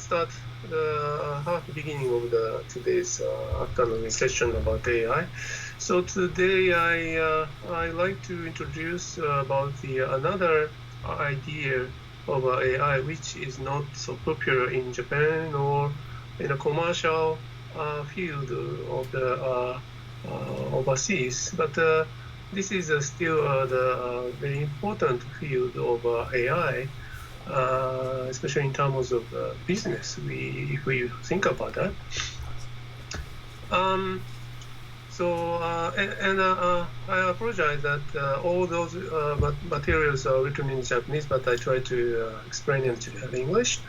start the half beginning of today's afternoon session about AI. So today I like to introduce about another idea of AI, which is not so popular in Japan or in a commercial field of the overseas, but this is still the very important field of AI, especially in terms of business. If we think about that. I apologize that all those materials are written in Japanese, but I try to explain in English.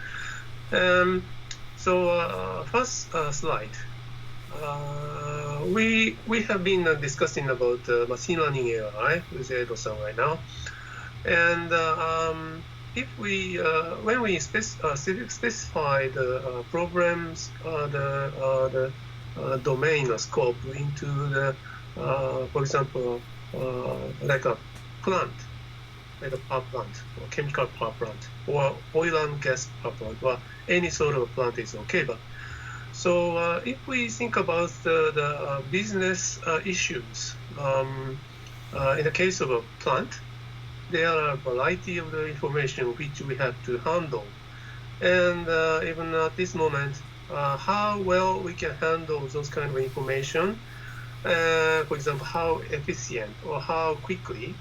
First slide. We have been discussing about machine learning AI with Edo-san right now, and if we when we specify the problems, the domain or scope into the, for example, like a plant, like a power plant, or chemical power plant, or oil and gas power plant, or any sort of plant is okay. But so if we think about the business issues, in the case of a plant, there are a variety of the information which we have to handle. And even at this moment, how well we can handle those kind of information, for example, how efficient or how quickly,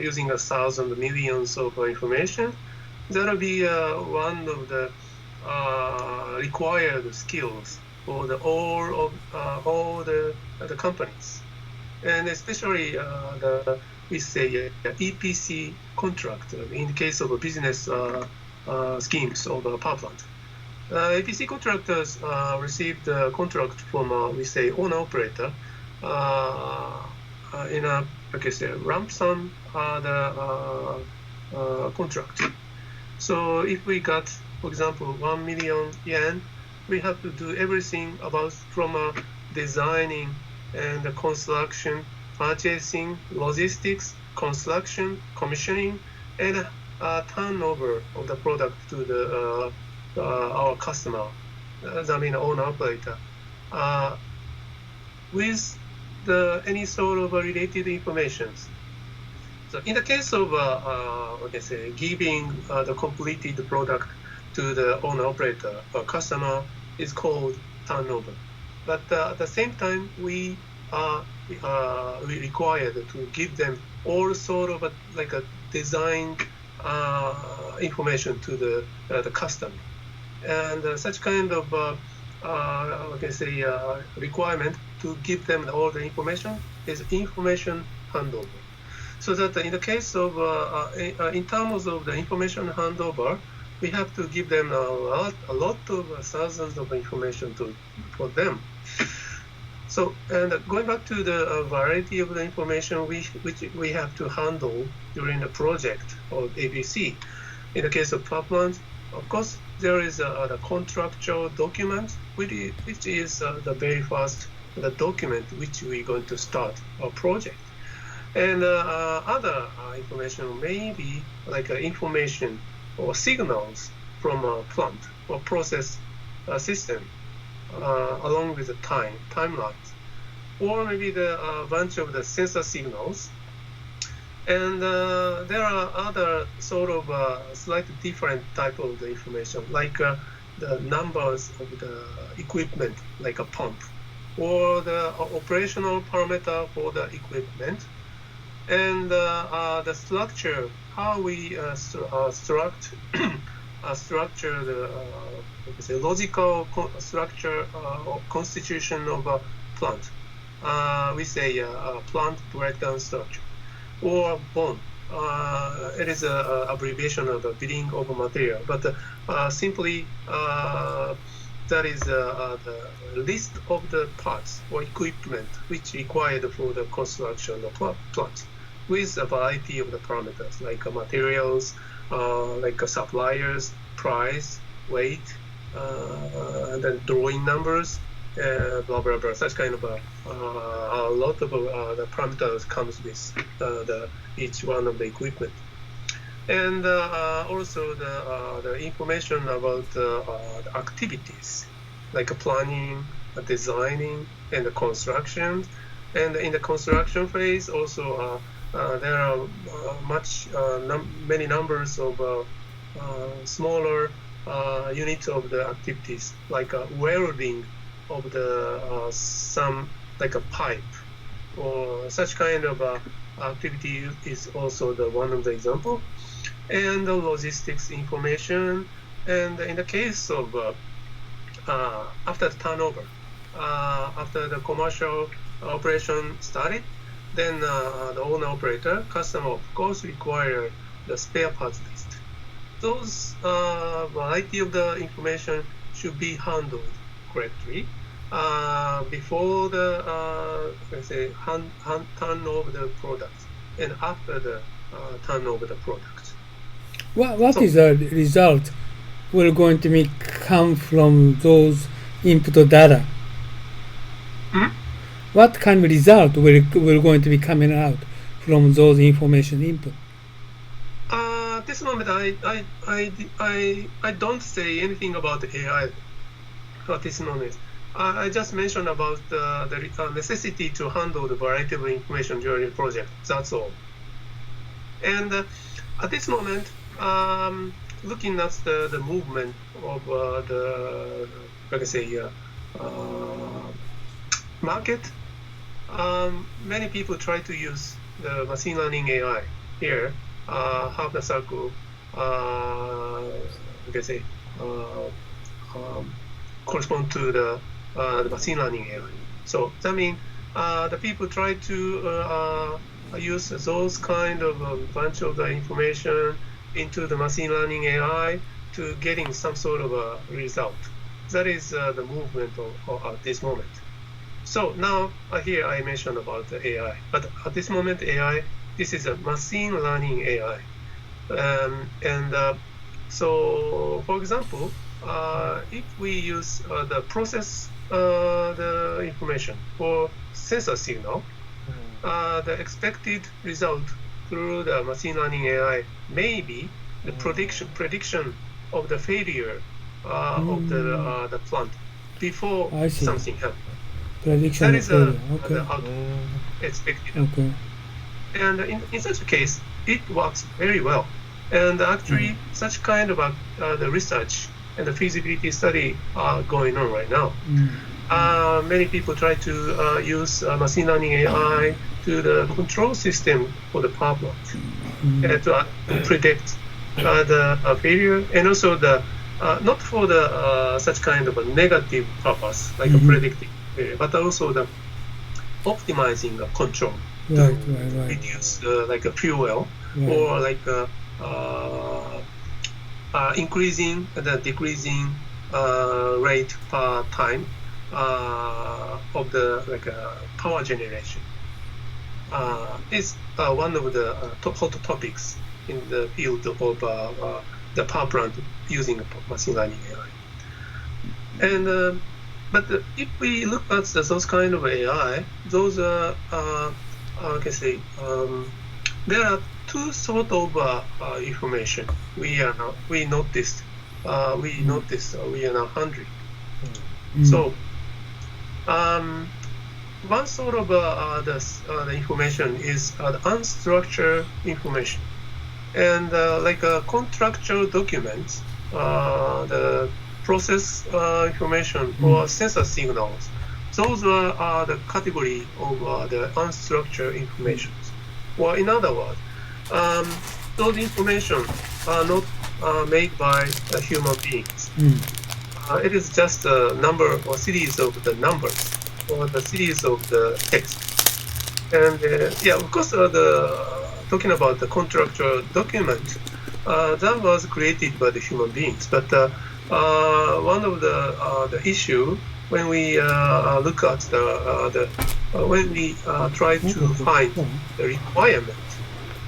using 1,000 millions of information, that will be one of the required skills for all the companies, and especially we say EPC contract in the case of a business schemes of a power plant. EPC contractors received a contract from we say owner operator in a like I say lump sum contract. So if we got, for example, 1 million yen, we have to do everything about from designing and the construction, purchasing, logistics, construction, commissioning, and turnover of the product to our customer, I mean owner operator, with any sort of related information. So in the case of okay, say giving the completed product to the owner operator or customer is called turnover. But at the same time, we required to give them all sort of like a design information to the customer, and such kind of okay, say requirement to give them all the information is information handover. So that in the case of in terms of the information handover, we have to give them a lot of thousands of information for them. So, and going back to the variety of the information which we have to handle during the project of ABC. In the case of power plant, of course, there is the contractual document, which is the very first document which we're going to start our project. And other information may be like information or signals from a plant or process system along with the timelines, or maybe the bunch of the sensor signals. And there are other sort of slightly different type of the information, like the numbers of the equipment, like a pump, or the operational parameter for the equipment, and the structure, how we structure the logical structure or constitution of a plant. We say plant breakdown structure, or BOM. It is an abbreviation of the bidding of material, but simply that is the list of the parts or equipment which required for the construction of plant, with a variety of the parameters like materials, like suppliers, price, weight, and then drawing numbers, blah blah blah. Such kind of a lot of the parameters comes with each one of the equipment. and also the information about the activities like planning, designing, and the construction. And in the construction phase, also there are many numbers of smaller units of the activities, like welding of the some like a pipe, or such kind of activity is also the one of the example. And the logistics information, and in the case of after the turnover, after the commercial operation started, then the owner operator, customer, of course, require the spare parts list. Those variety of the information should be handled correctly before the let's say turn over the product, and after the turn over the product. What is the result will going to be come from those input data? What kind of result will going to be coming out from those information input? At this moment, I don't say anything about AI at this moment. I just mentioned about the necessity to handle the variety of information during the project. That's all. And at this moment, looking at the movement of the, like I say, market, many people try to use the machine learning AI here, half the circle, like I say, correspond to the machine learning AI. So that means the people try to use those kind of bunch of the information into the machine learning AI to getting some sort of a result. That is the movement at this moment. So now here I mentioned about the AI, but at this moment AI, this is a machine learning AI. So for example, if we use the process the information for sensor signal, the expected result through the machine learning AI may be the prediction of the failure of the plant before something happens. Prediction that is the expected. Okay. And in such a case, it works very well. And actually, such kind of the research and the feasibility study are going on right now. Many people try to use machine learning AI to the control system for the power plant to predict the failure, and also the not for the such kind of a negative purpose like a predicting failure, but also the optimizing the control to reduce like a fuel or like increasing the decreasing rate per time of the like power generation is one of the hot topics in the field of the power plant using machine learning AI. And but if we look at those kind of AI, those are I can say there are two sort of information we noticed we are now handling. So one sort of the information is the unstructured information, and like contractual documents, the process information or sensor signals. Those are the category of the unstructured information. Or in other words, those information are not made by human beings. It is just a number or series of the numbers or the series of the text. And of course, talking about the contractual document, that was created by the human beings. But one of the issue when we look at when we try to find the requirement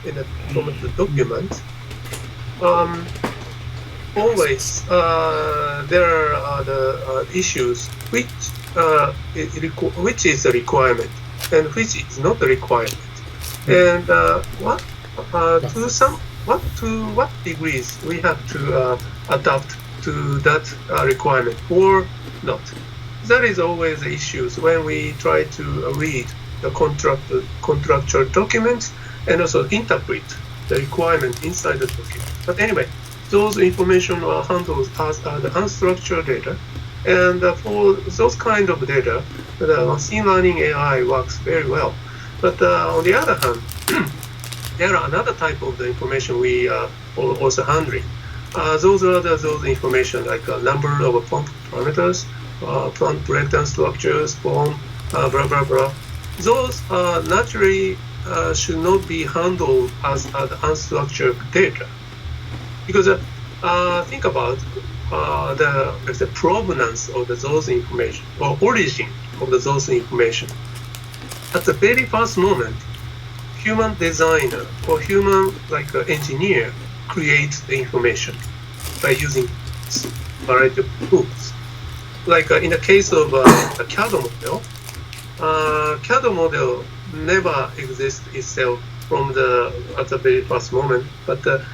in from the document, always there are the issues which is a requirement and which is not a requirement. And to some what degrees we have to adapt to that requirement or not. That is always the issues when we try to read the contractual documents and also interpret the requirement inside the document. But anyway, those information are handled as the unstructured data. And for those kind of data, the machine learning AI works very well. But on the other hand, there are another type of the information we are also handling. Those are those information like a number of plant parameters, plant breakdown structures, form, blah, blah, blah. Those naturally should not be handled as the unstructured data. Because think about the provenance of those information or origin of those information. At the very first moment, human designer or human engineer creates the information by using variety of tools. Like in the case of a CAD model, CAD model never exists itself from at the very first moment, but the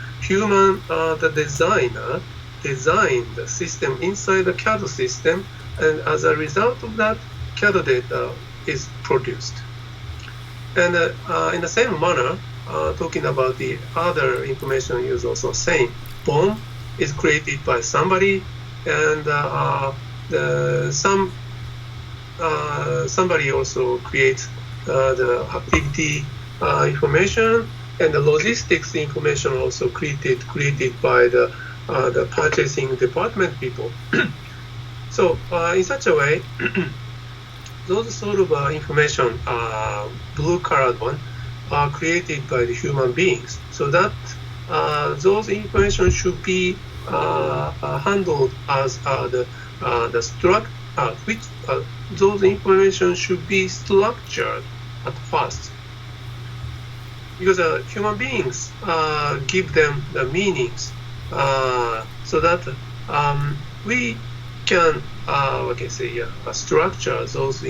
designer designed the system inside the CAD system, and as a result of that, CAD data is produced. And in the same manner, talking about the other information is also same. Bomb is created by somebody, and somebody also creates the activity information, and the logistics information also created by the purchasing department people. So in such a way, those sort of information, blue-colored one, are created by the human beings. So that those information should be handled as those information should be structured at first. Because human beings give them the meanings, so that we can structure those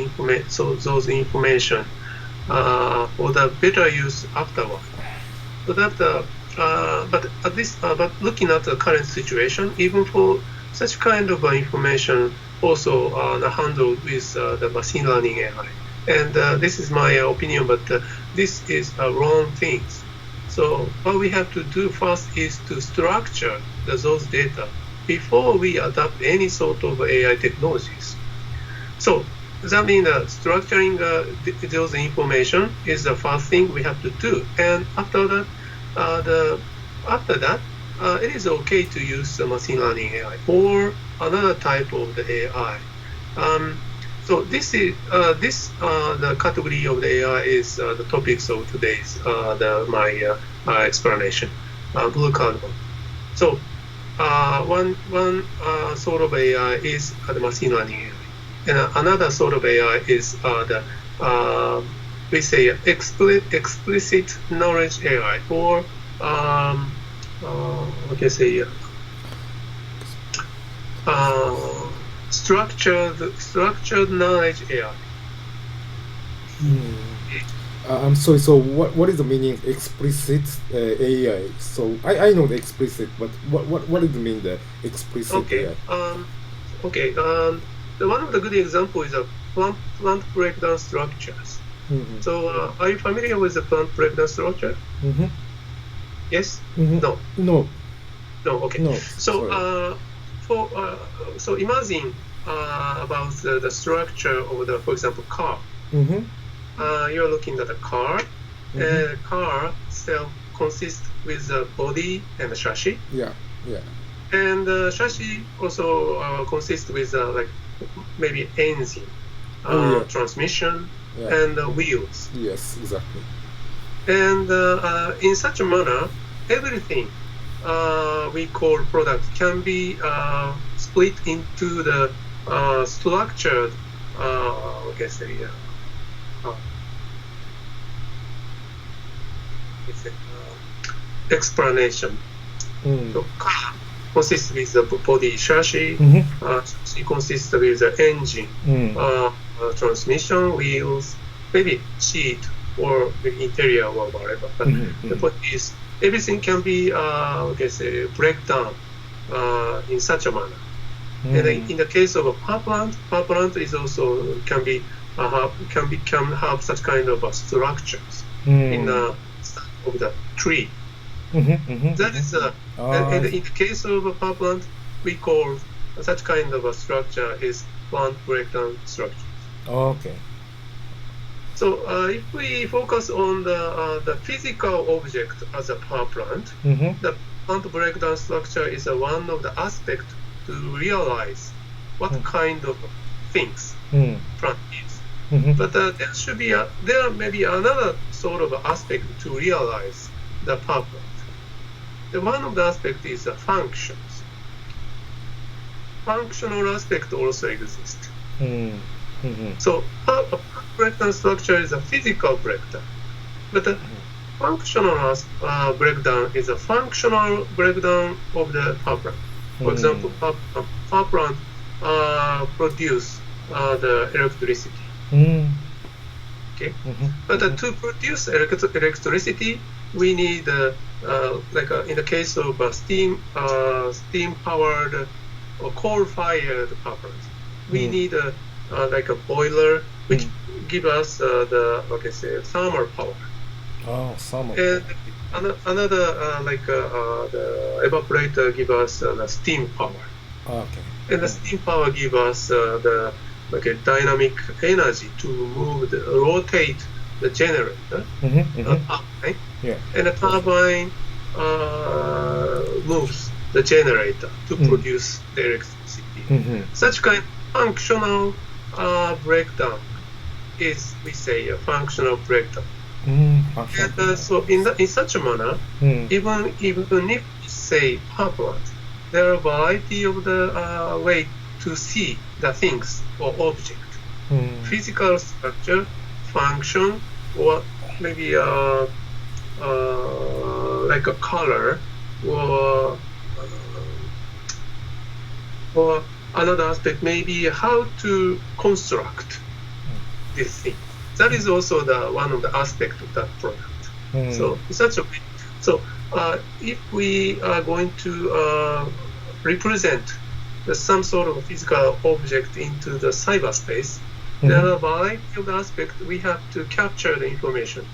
information for the better use afterward. So that, but looking at the current situation, even for such kind of information, also handled with the machine learning AI. And this is my opinion, but this is a wrong thing. So what we have to do first is to structure those data before we adopt any sort of AI technologies. So that means structuring those information is the first thing we have to do. And after that, it is okay to use the machine learning AI or another type of the AI. So this is the category of the AI is the topics of today's my explanation, blue card one. So one sort of AI is the machine learning AI, and another sort of AI is we say explicit knowledge AI, or structured knowledge AI. I'm sorry. So what is the meaning explicit AI? So I know the explicit, but what does it mean the explicit AI? One of the good examples is plant breakdown structures. Mm-hmm. So are you familiar with the plant breakdown structure? Mm-hmm. Yes. Mm-hmm. No. Okay. No. So so imagine about the structure of for example, car. Mm-hmm. You're looking at a car. Mm-hmm. And car itself consists with the body and the chassis. Yeah. And the chassis also consists with maybe engine, transmission, and wheels. Yes, exactly. And in such a manner, everything we call product can be split into the structured, explanation. So car consists with the body chassis. Mm-hmm. It consists with the engine, transmission, wheels, maybe seat or the interior or whatever. But the point is everything can be say breakdown in such a manner. And in the case of a power plant is also can have such kind of structures in the stem of the tree. That is and in the case of a power plant, we call such kind of a structure is plant breakdown structure. Okay. So if we focus on the physical object as a power plant, the plant breakdown structure is one of the aspects to realize what kind of things plant is. But there may be another sort of aspect to realize the power plant. The one of the aspect is the functions. Functional aspect also exists. So a breakdown structure is a physical breakdown, but the functional breakdown is a functional breakdown of the power plant. For example, power plant produce the electricity. Okay, but to produce electricity, we need in the case of steam powered or coal fired power plant, we need like a boiler which give us the thermal power. Oh, thermal. And another the evaporator give us the steam power. Okay. And the steam power give us the dynamic energy to rotate the generator. Turbine. Yeah. And the turbine moves the generator to produce the electricity. Such kind of functional breakdown is, we say, a functional breakdown. And so in such a manner, even if we say power plant, there are a variety of the way to see the things or object. Physical structure, function, or maybe like a color, or another aspect may be how to construct this thing. That is also one of the aspects of that product. So in such a way, so if we are going to represent some sort of physical object into the cyberspace, there are a variety of aspects we have to capture the information.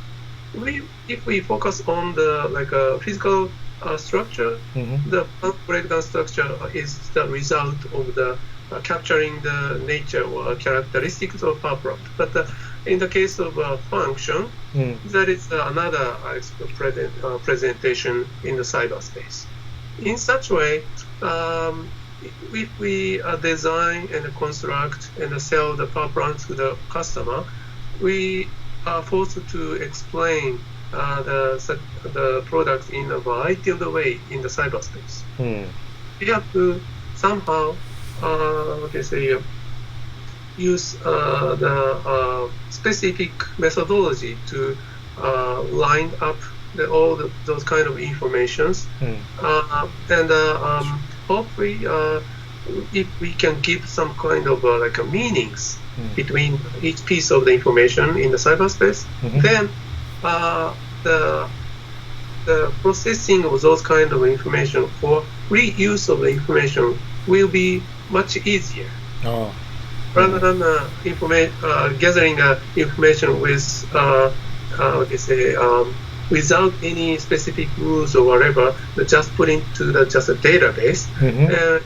If we focus on the physical structure, the plant breakdown structure is the result of the capturing the nature or characteristics of power plant. But in the case of function, that is another presentation in the cyberspace. In such way, if we design and construct and sell the power plant to the customer, we are forced to explain the product in a variety of the way in the cyberspace. We have to somehow, use the specific methodology to line up all those kind of informations, and hopefully, if we can give some kind of meanings between each piece of the information in the cyberspace, then the processing of those kind of information or reuse of the information will be much easier. Rather than gathering information with, without any specific rules or whatever, just put into just a database. And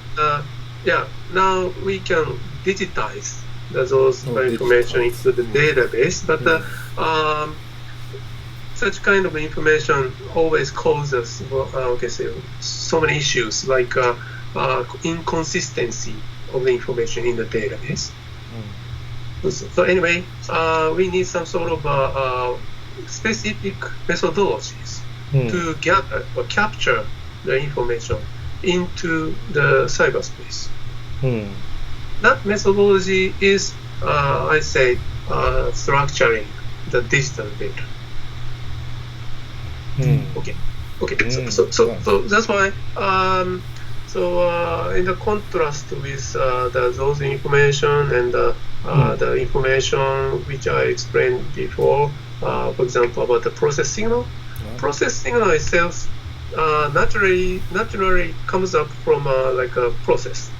now we can digitize those information into the database, but such kind of information always causes so many issues like inconsistency of the information in the database. So anyway, we need some sort of specific methodologies to gather or capture the information into the cyberspace. That methodology is, I say, structuring the digital data. Okay. So that's why. In the contrast with those information and the information which I explained before, for example, about the process signal, process signal itself naturally comes up from like a process.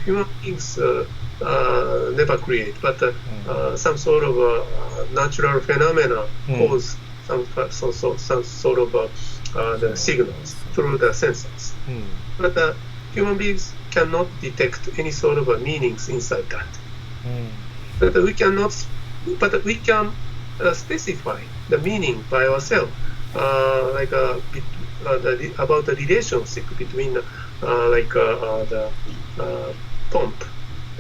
Human beings never create, but some sort of natural phenomena cause some sort of the signals through the sensors. But human beings cannot detect any sort of meanings inside that. But we can specify the meaning by ourselves, like about the relationship between the pump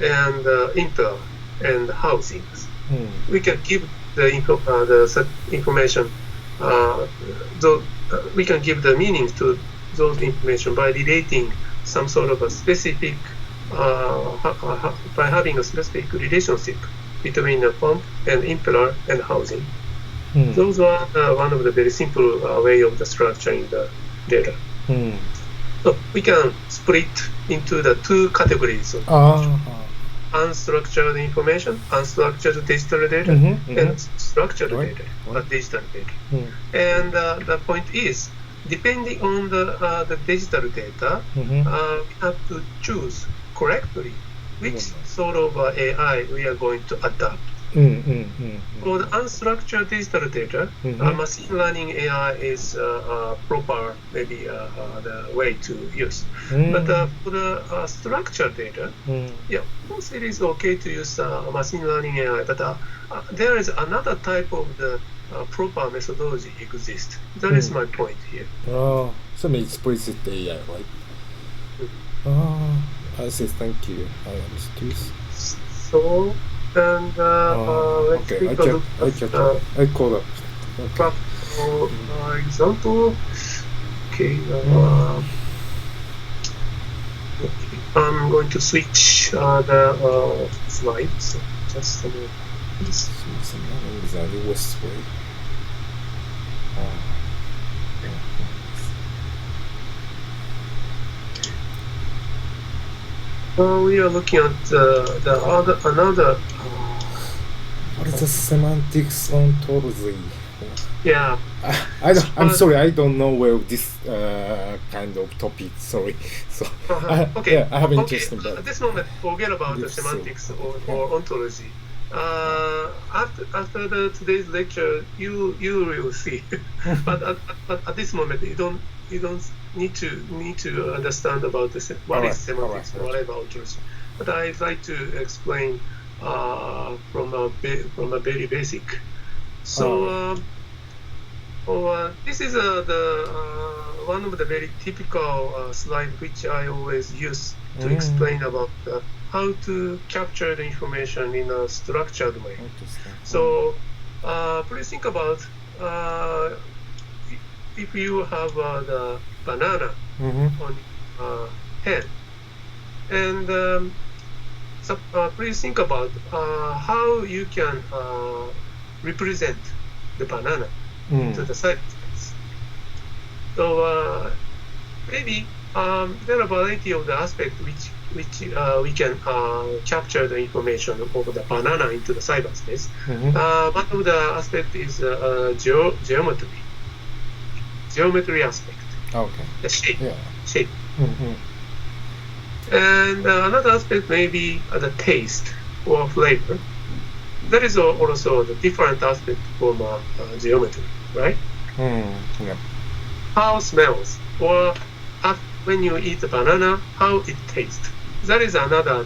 and impeller and housings. We can give the information. We can give the meaning to those information by relating some sort of a specific, by having a specific relationship between the pump and impeller and housing. Those are one of the very simple way of the structuring the data. So we can split into the two categories of unstructured information, unstructured digital data, and structured data, digital data. And the point is, depending on the digital data, we have to choose correctly which sort of AI we are going to adopt. For the unstructured digital data, machine learning AI is proper, maybe the way to use. But for the structured data, yeah, of course it is okay to use machine learning AI, but there is another type of the proper methodology exists. That is my point here. Oh, some explicit AI, right? Oh, I see. Thank you. I understood. So, and let's okay, take a look at I call up. For example, okay, I'm going to switch the slides. Just a minute. We are looking at another. What is the semantics ontology? Yeah. I'm sorry, I don't know well this kind of topic. Sorry. So okay. I have interest in that. At this moment, forget about the semantics or ontology. After today's lecture, you will see. but at this moment, you don't need to understand about this. What is semantics or whatever ontology. But I'd like to explain from a very basic. So this is the one of the very typical slide which I always use to explain about how to capture the information in a structured way. So please think about if you have the banana on hand, and please think about how you can represent the banana to the side space. So maybe there are a variety of the aspects which we can capture the information of the banana into the cyberspace. One of the aspect is geometry aspect. Okay. The shape. Yeah. Shape. And another aspect may be the taste or flavor. That is also the different aspect from geometry, right? Yeah. How it smells, or when you eat the banana, how it tastes. That is another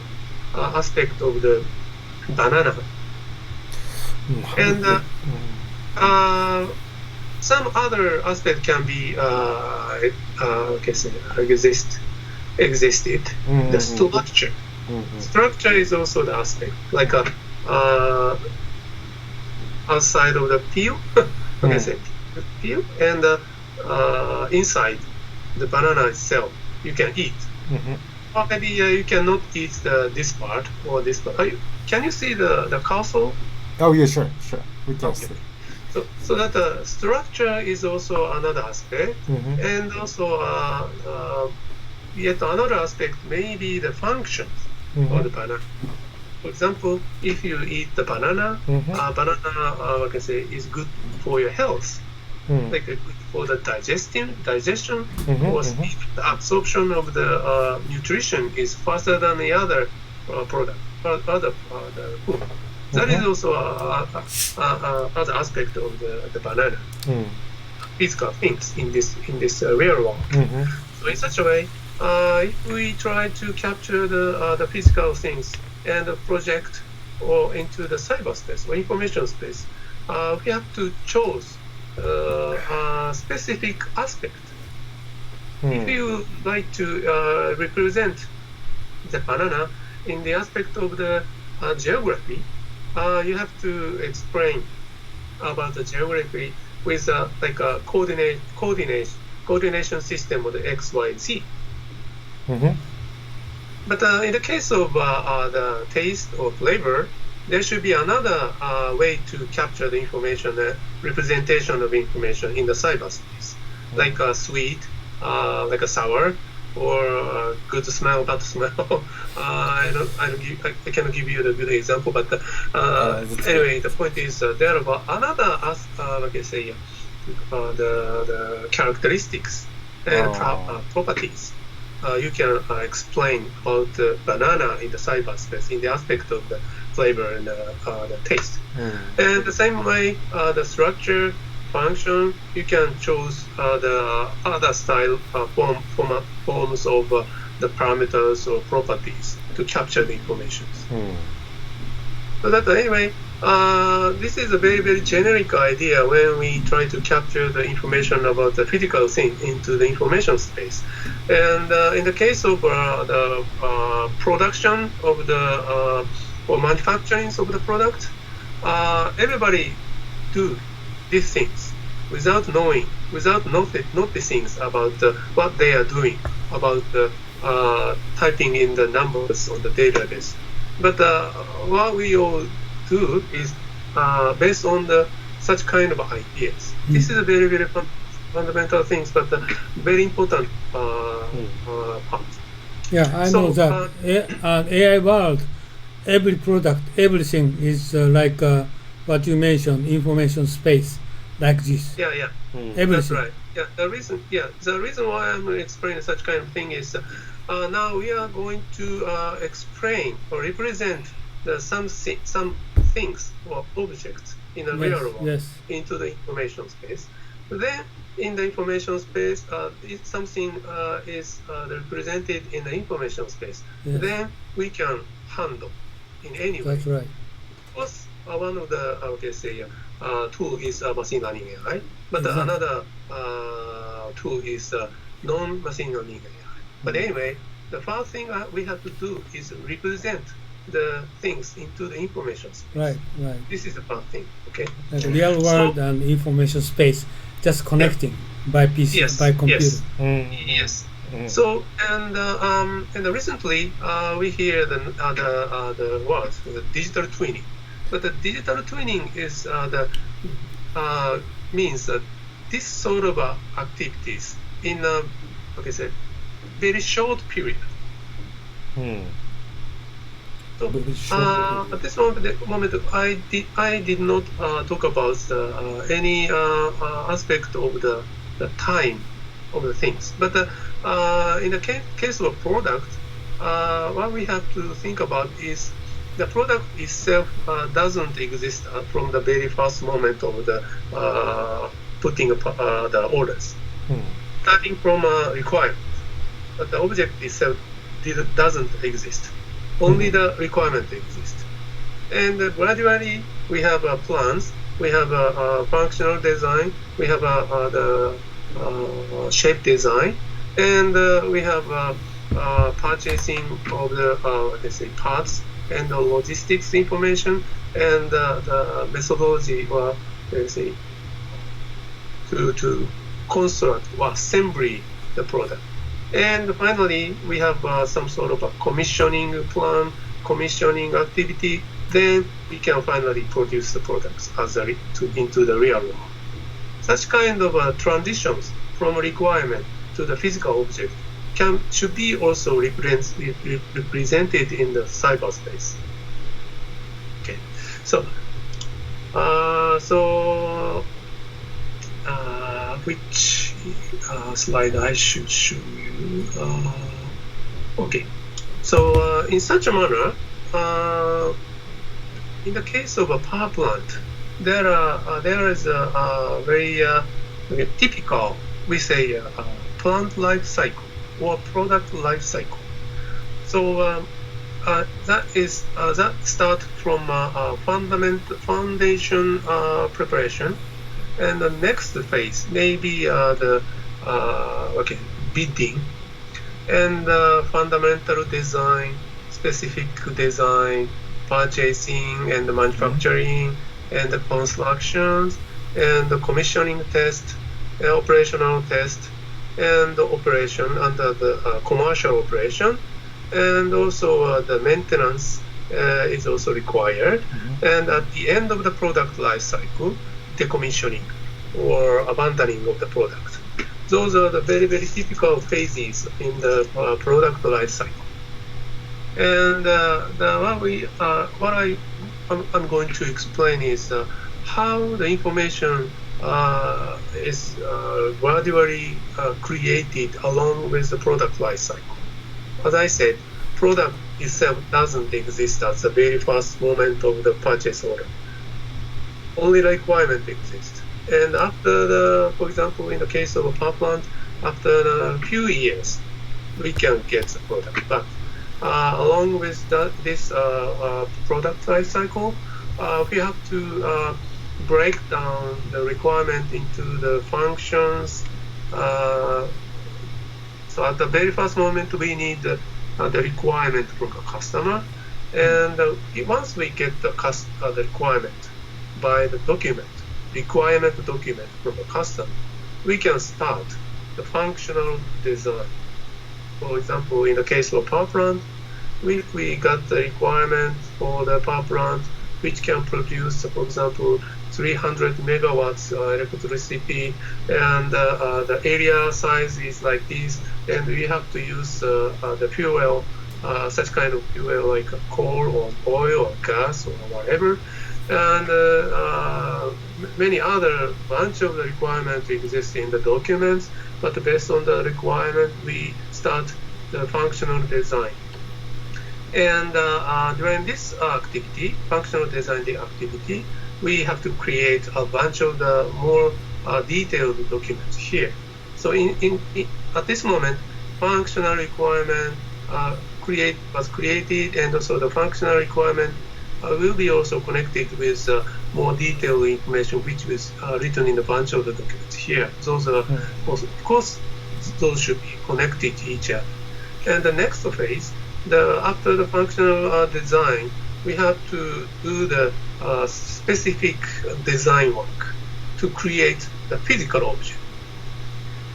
aspect of the banana. And some other aspect can be existed. The structure. Structure is also the aspect, like a outside of the peel, peel, and inside the banana itself, you can eat. Or maybe you cannot eat this part or this part. Can you see the cursor? Oh yeah, sure. We can see. So that the structure is also another aspect, and also yet another aspect may be the functions of the banana. For example, if you eat the banana, banana is good for your health. like for the digestion, or the absorption of the nutrition is faster than the other product, other the food. That is also other aspect of the banana. Physical things in this real world. So in such a way, if we try to capture the physical things and project or into the cyberspace or information space, we have to choose a specific aspect. If you like to represent the banana in the aspect of the geography, you have to explain about the geography with like a coordination system of the X, Y, Z. But in the case of the taste or flavor, there should be another way to capture the information, representation of information in the cyberspace, like a sweet, like a sour, or good smell, bad smell. I cannot give you the good example, but anyway, the point is there are another, like I say, the characteristics and properties you can explain about the banana in the cyberspace in the aspect of the flavor and the taste. And the same way, the structure, function, you can choose the other style forms of the parameters or properties to capture the information. So that anyway, this is a very, very generic idea when we try to capture the information about the physical thing into the information space. And in the case of the production of the or manufacturing of the product, everybody do these things without knowing, without noticing about what they are doing, about typing in the numbers on the database. But what we all do is based on such kind of ideas. This is a very, very fundamental things, but very important part. Yeah, I know that. AI world, every product, everything is like what you mentioned, information space, like this. Yeah. Everything. That's right. Yeah, the reason why I'm explaining such kind of thing is now we are going to explain or represent some things or objects in the real world into the information space. Then in the information space, if something is represented in the information space, then we can handle in any way. That's right. Of course, one of the tool is machine learning AI, but another tool is non-machine learning AI. But anyway, the first thing we have to do is represent the things into the information space. Right. This is the first thing, okay? Like real world and information space, just connecting by PC, by computer. Yes. So and recently we hear the word the digital twinning, but the digital twinning is means that this sort of activities in a very short period. So at this moment, I did not talk about any aspect of the time of the things. But in the case of a product, what we have to think about is the product itself doesn't exist from the very first moment of the putting the orders, starting from a requirement. But the object itself doesn't exist. Only the requirement exists. And gradually, we have plans, we have a functional design, we have the shape design, and we have purchasing of the parts and the logistics information and the methodology or to construct or assembly the product. And finally, we have some sort of a commissioning plan, commissioning activity. Then we can finally produce the products into the real world. Such kind of transitions from requirement to the physical object should be also represented in the cyberspace. Okay, so which slide I should show you. Okay, so in such a manner, in the case of a power plant, there is a very typical, we say, plant life cycle or product life cycle. So that start from foundation preparation, and the next phase may be the bidding and fundamental design, specific design, purchasing and manufacturing, and the constructions, and the commissioning test, operational test, and the operation under the commercial operation, and also the maintenance is also required. And at the end of the product life cycle, decommissioning or abandoning of the product. Those are the very, very typical phases in the product life cycle. And what I'm going to explain is how the information is gradually created along with the product life cycle. As I said, product itself doesn't exist at the very first moment of the purchase order. Only requirement exists. And after for example, in the case of a power plant, after a few years, we can get the product. But along with this product life cycle, we have to break down the requirement into the functions. So at the very first moment, we need the requirement from the customer. And once we get the requirement by the requirement document from the customer, we can start the functional design. For example, in the case of power plant, we got the requirement for the power plant which can produce, for example, 300 megawatts electricity, and the area size is like this, and we have to use the fuel, such kind of fuel like coal or oil or gas or whatever, and many other bunch of the requirements exist in the documents, but based on the requirement, we start the functional design. And during this activity, functional design activity, we have to create a bunch of the more detailed documents here. So at this moment, functional requirement was created, and also the functional requirement will be also connected with more detailed information which was written in a bunch of the documents here. Those are, of course, those should be connected to each other. And the next phase, after the functional design, we have to do the specific design work to create the physical object.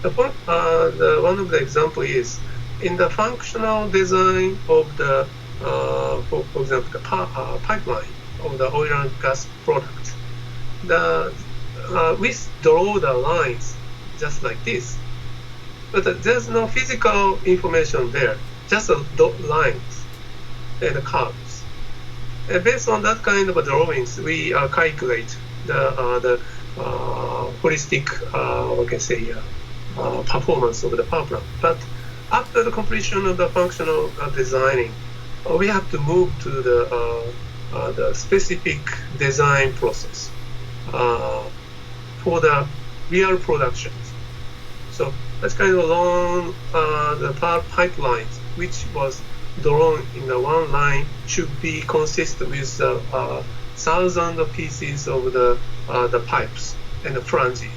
One of the example is in the functional design of the, for example, the pipeline of the oil and gas product. We draw the lines just like this, but there's no physical information there, just lines and curves. And based on that kind of drawings, we calculate the holistic, we can say, performance of the power plant. But after the completion of the functional designing, we have to move to the specific design process for the real productions. So that's kind of long, the power pipelines, which was drawn in the one line, should be consist with thousands of pieces of the pipes and the flanges.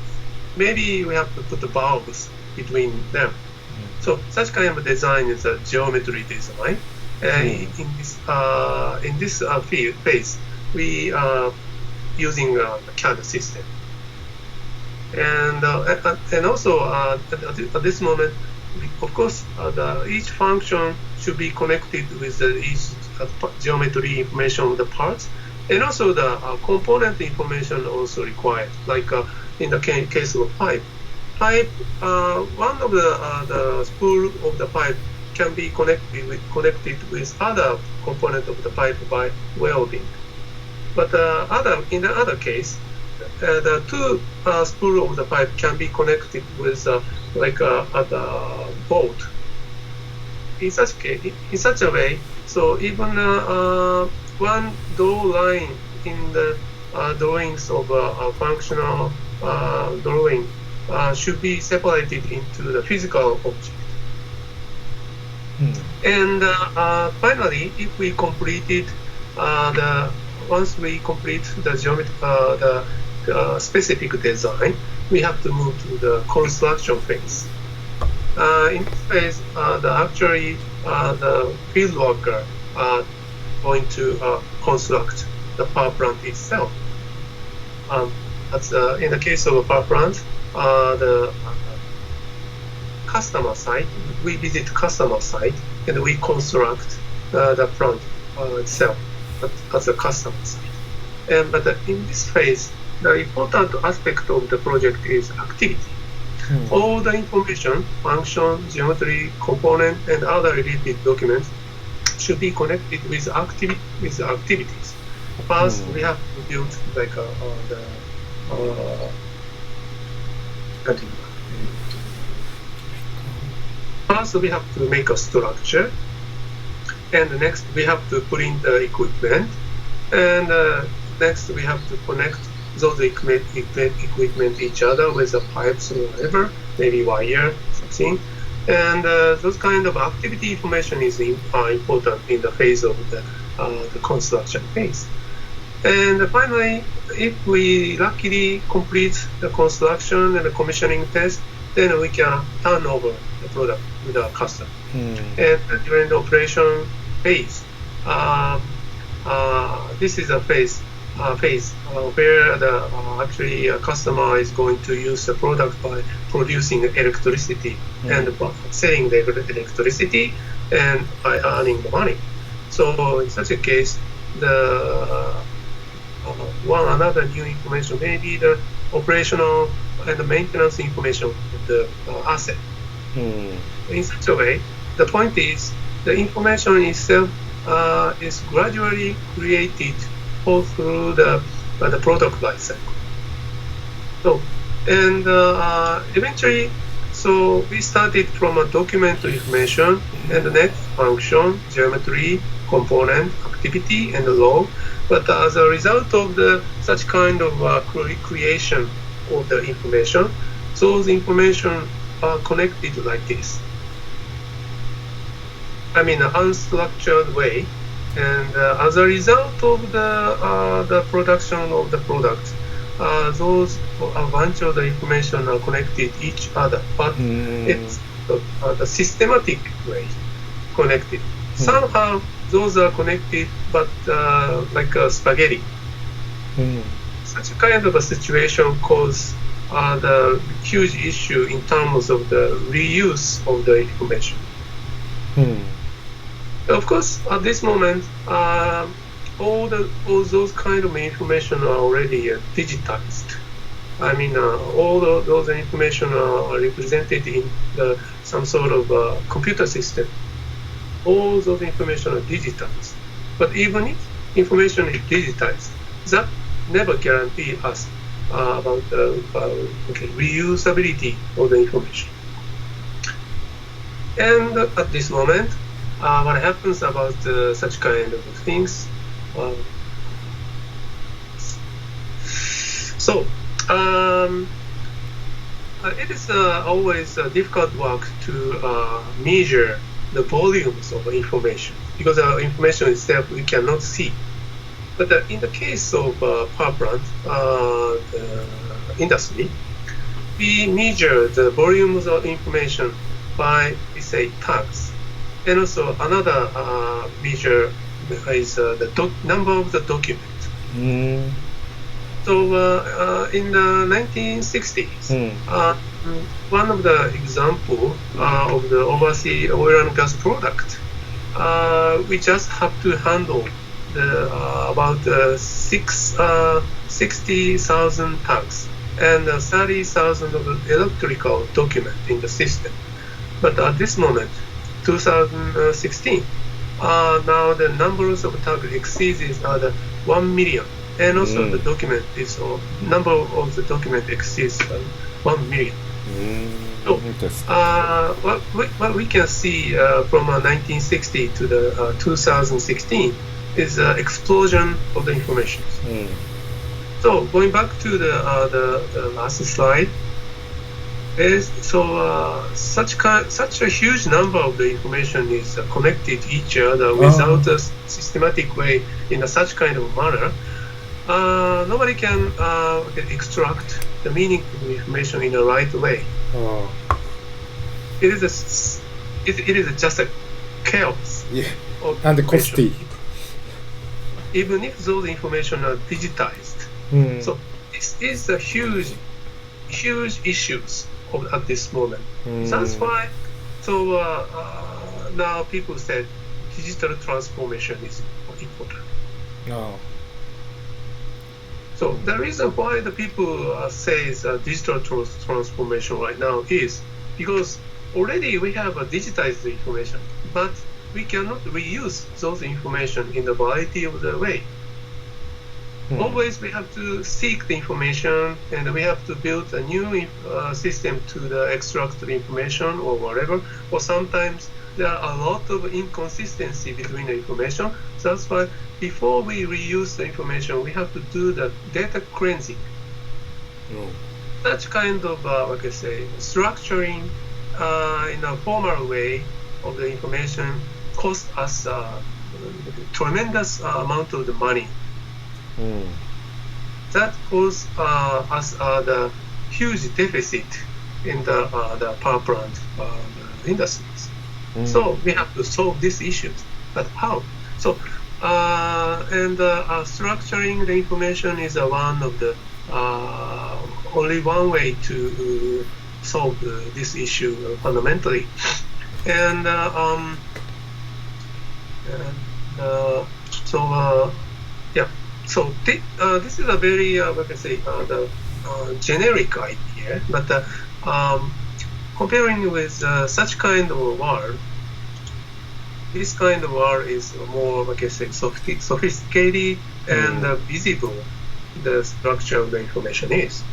Maybe we have to put the valves between them. So such kind of design is a geometry design. In this phase, we are using the CAD system. And also at this moment, of course, each function should be connected with each geometry information of the parts, and also the component information also required. Like in the case of pipe, one of the spool of the pipe can be connected with other component of the pipe by welding. But in the other case, the two spool of the pipe can be connected with like at a boat. In such a way, so even one door line in the drawings of a functional drawing should be separated into the physical object. And finally, if we completed once we complete the specific design, we have to move to the construction phase. In this phase, the field worker are going to construct the power plant itself. In the case of a power plant, the customer site, we visit customer site and we construct the plant itself as a customer site. But in this phase, the important aspect of the project is activity. All the information, function, geometry, component, and other related documents should be connected with activities. First, we have to build like First, we have to make a structure, and next we have to put in the equipment, and next we have to connect those equipment each other with the pipes or whatever, maybe wire, something. And those kind of activity information is important in the phase of the construction phase. And finally, if we luckily complete the construction and the commissioning test, then we can turn over the product to the customer. And during the operation phase, this is a phase where the actually a customer is going to use the product by producing electricity and selling the electricity and by earning the money. So in such a case, the another new information may be the operational and the maintenance information of the asset. In such a way, the point is the information itself is gradually created all through the product life cycle. So, and eventually, so we started from a document information and the next function, geometry, component, activity, and the law. But as a result of such kind of creation of the information, those information are connected like this. I mean, an unstructured way. And as a result of the production of the product, those a bunch of the information are connected each other, but it's the systematic way connected. Somehow those are connected, but like spaghetti. Such a kind of a situation causes the huge issue in terms of the reuse of the information. Of course, at this moment, all those kind of information are already digitized. I mean, all those information are represented in some sort of computer system. All those information are digitized. But even if information is digitized, that never guarantees us about reusability of the information. And at this moment, what happens about such kind of things? It is always difficult work to measure the volumes of information because information itself we cannot see. But in the case of power plant industry, we measure the volumes of information by, say, tags. And also another measure is the number of the document. So in the 1960s, one of the example of the overseas oil and gas product, we just have to handle about 60,000 tags and 30,000 of electrical document in the system. But at this moment, 2016, now the numbers of tags exceeds the 1 million and also the document is number of the document exceeds 1 million. So, what we can see from 1960 to the 2016 is the explosion of the information. So going back to the last slide, such a huge number of the information is connected to each other without a systematic way in such kind of manner. Nobody can extract the meaning of the information in the right way. It is just a chaos. Yeah, and costly. Even if those information are digitized. So this is a huge issues at this moment. That's why. So now people said digital transformation is important. So the reason why the people say digital transformation right now is because already we have digitized information, but we cannot reuse those information in a variety of the way. Always we have to seek the information, and we have to build a new system to extract the information or whatever. Or sometimes there are a lot of inconsistency between the information. So that's why before we reuse the information, we have to do the data cleansing. Such kind of structuring in a formal way of the information costs us a tremendous amount of the money. That causes us the huge deficit in the power plant industries. So we have to solve these issues. But how? So structuring the information is one of the only one way to solve this issue fundamentally. And So this is a very generic idea, but comparing with such kind of world, this kind of world is more sophisticated and visible. The structure of the information is.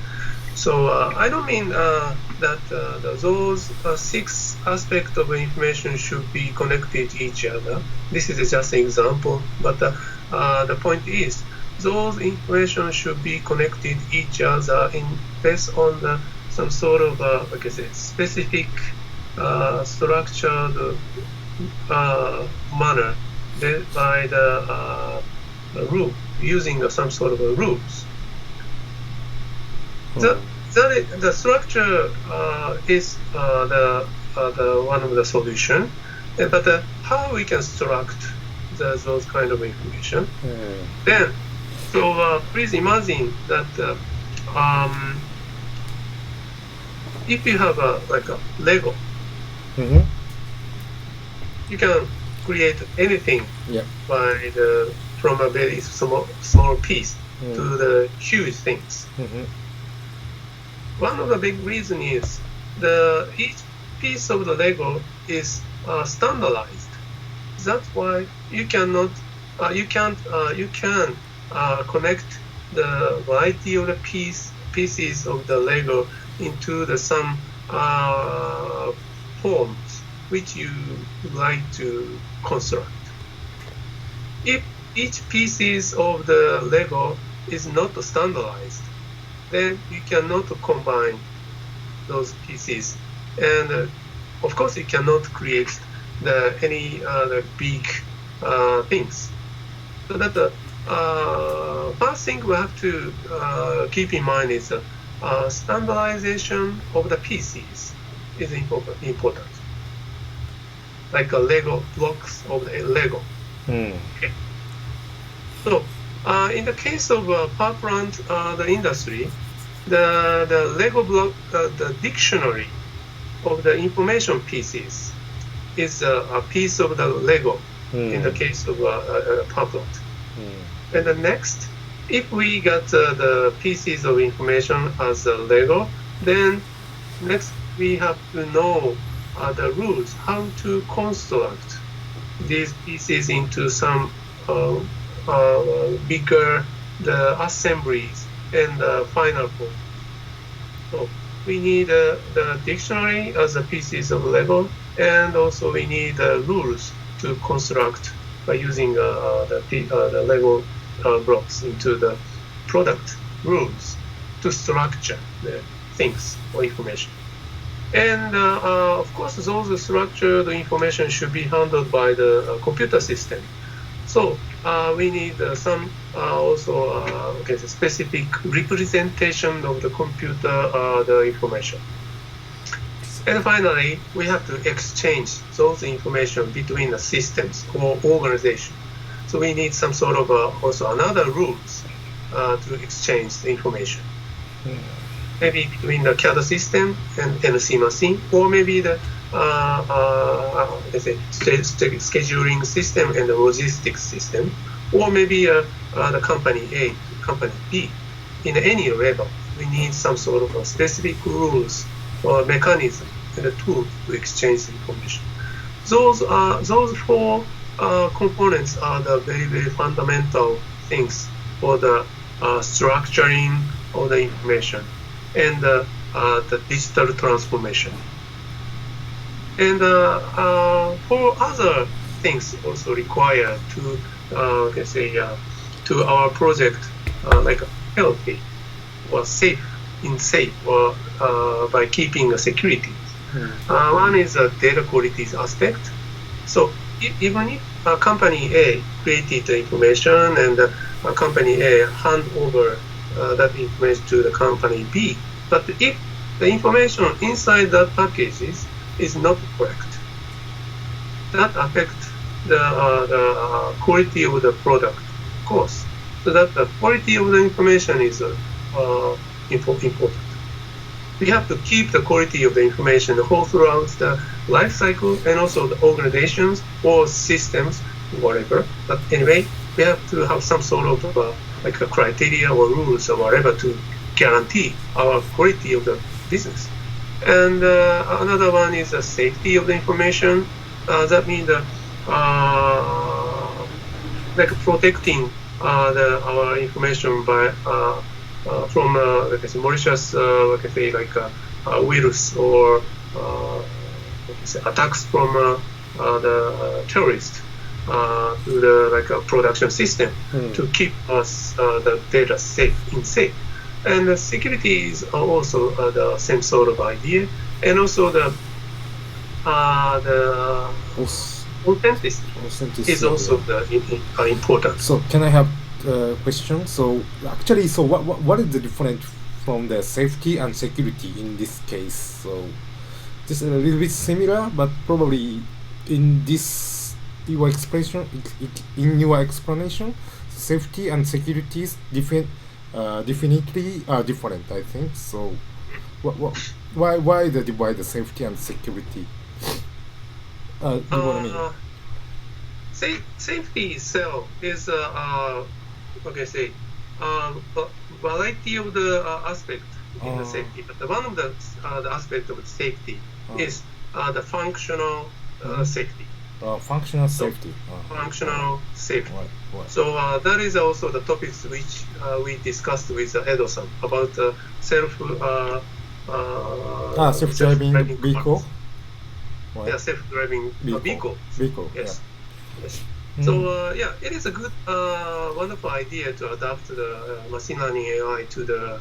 So I don't mean that those 6 aspects of information should be connected to each other. This is just an example, but the point is those information should be connected to each other based on some sort of specific structured manner by the rule, using some sort of rules. The structure is the one of the solution, but how we can struct those kind of information. Then, so please imagine that if you have a Lego, you can create anything from a very small piece to the huge things. One of the big reasons is each piece of the Lego is standardized. That's why you can connect the variety of the pieces of the Lego into some forms which you would like to construct. If each pieces of the Lego is not standardized, then you cannot combine those pieces, and of course you cannot create any other big things. So that the first thing we have to keep in mind is standardization of the pieces is important. Like Lego blocks of the Lego. Okay. So in the case of power plant, the industry, the Lego block, the dictionary of the information pieces is a piece of the Lego in the case of power plant. And the next, if we got the pieces of information as a Lego, then next we have to know the rules, how to construct these pieces into some bigger the assemblies, and the final code. So we need the dictionary as a pieces of Lego, and also we need rules to construct by using the Lego blocks into the product rules to structure the things or information. And of course, those structured information should be handled by the computer system. So we need some also specific representation of the computer the information. And finally, we have to exchange those information between the systems or organization. So we need some sort of also another rules to exchange the information. Maybe between the CAD system and NC machine, or maybe the scheduling system and the logistics system, or maybe the company A to company B. In any level, we need some sort of specific rules or mechanism and a tool to exchange information. Those four components are the very, very fundamental things for the structuring of the information and the digital transformation. And for other things also required to to our project like healthy or safe or by keeping the security. One is a data quality aspect. So even if company A created the information and company A hand over that information to the company B, but if the information inside that packages is not correct, that affects the quality of the product, of course. So that the quality of the information is important. We have to keep the quality of the information all throughout the life cycle, and also the organizations or systems, whatever. But anyway, we have to have some sort of like a criteria or rules or whatever to guarantee our quality of the business. And another one is the safety of the information. That means like protecting our information by from malicious virus or attacks from the terrorists to the production system to keep us the data safe. And the security is also the same sort of idea, and also the authenticity is also important. So can I have a question? So actually, so what is the difference from the safety and security in this case? So this is a little bit similar, but probably in this your explanation, safety and security is definitely are different, I think. So why the divide the safety and security? Do you know what I mean? Safety itself is variety of the aspect in the safety. But one of the aspect of safety is the functional safety. Functional safety. Functional safety. Right. So that is also the topics which we discussed with Edo-san about self-driving vehicle. Right. Yeah, self-driving vehicle. Yes. Yeah. Yes. So it is a good, wonderful idea to adapt the machine learning AI to the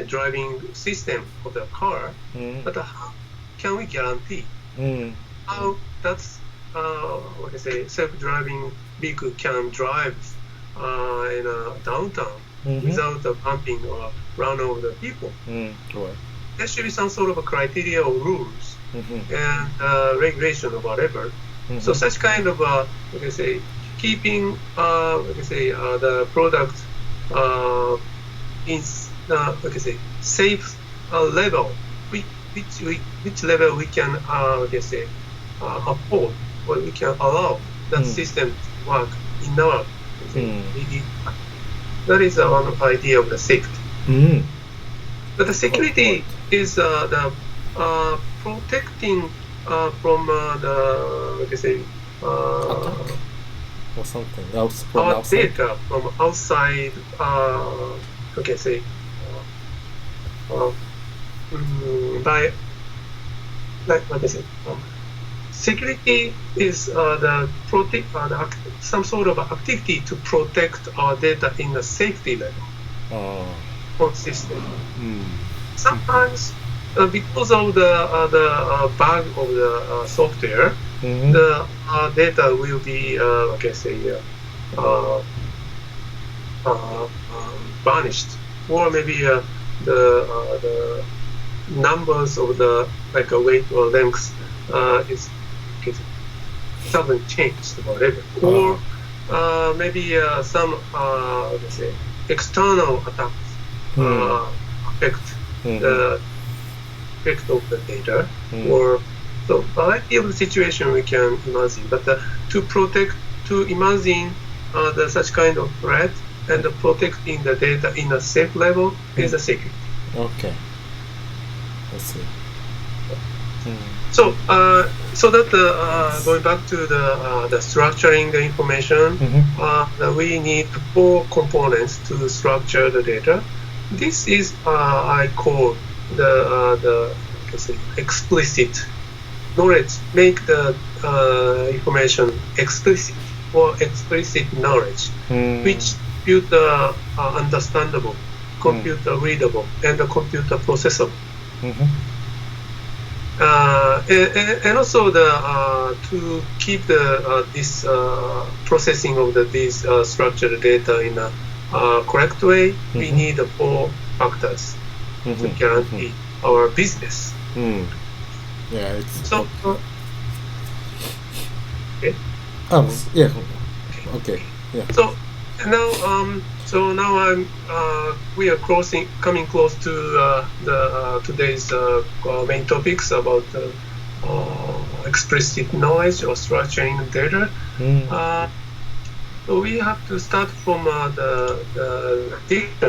driving system of the car. But how can we guarantee how that's self-driving vehicle can drive in a downtown without bumping or run over the people? Right. There should be some sort of a criteria or rules and regulation or whatever. So such kind of keeping the product in safe level, which level we can afford, or we can allow that system to work in our that is one idea of the safety. But the security is the protecting from the or something else from our outside. data from outside, okay, say, uh, by, like I said, security is some sort of activity to protect our data in a safety level, consistent. Sometimes, because of the bug of the software, the data will be, like I say, vanished, or maybe the numbers of the weight or length is doesn't change or whatever, or maybe some let's say external attacks affect the effect of the data, or so variety of the situation we can imagine. But to imagine such kind of threat and protecting the data in a safe level is a security. Okay, I see. So, that going back to the structuring the information, we need 4 components to structure the data. This is I call the explicit knowledge. Make the information explicit, or explicit knowledge, which computer understandable, computer readable, and computer processable. And also to keep this processing of these structured data in a correct way, we need 4 factors to guarantee our business. Yeah, it's so. Okay. Yeah. Okay. Yeah. So now we are coming close to the today's main topics about explicit knowledge or structuring data. So we have to start from the data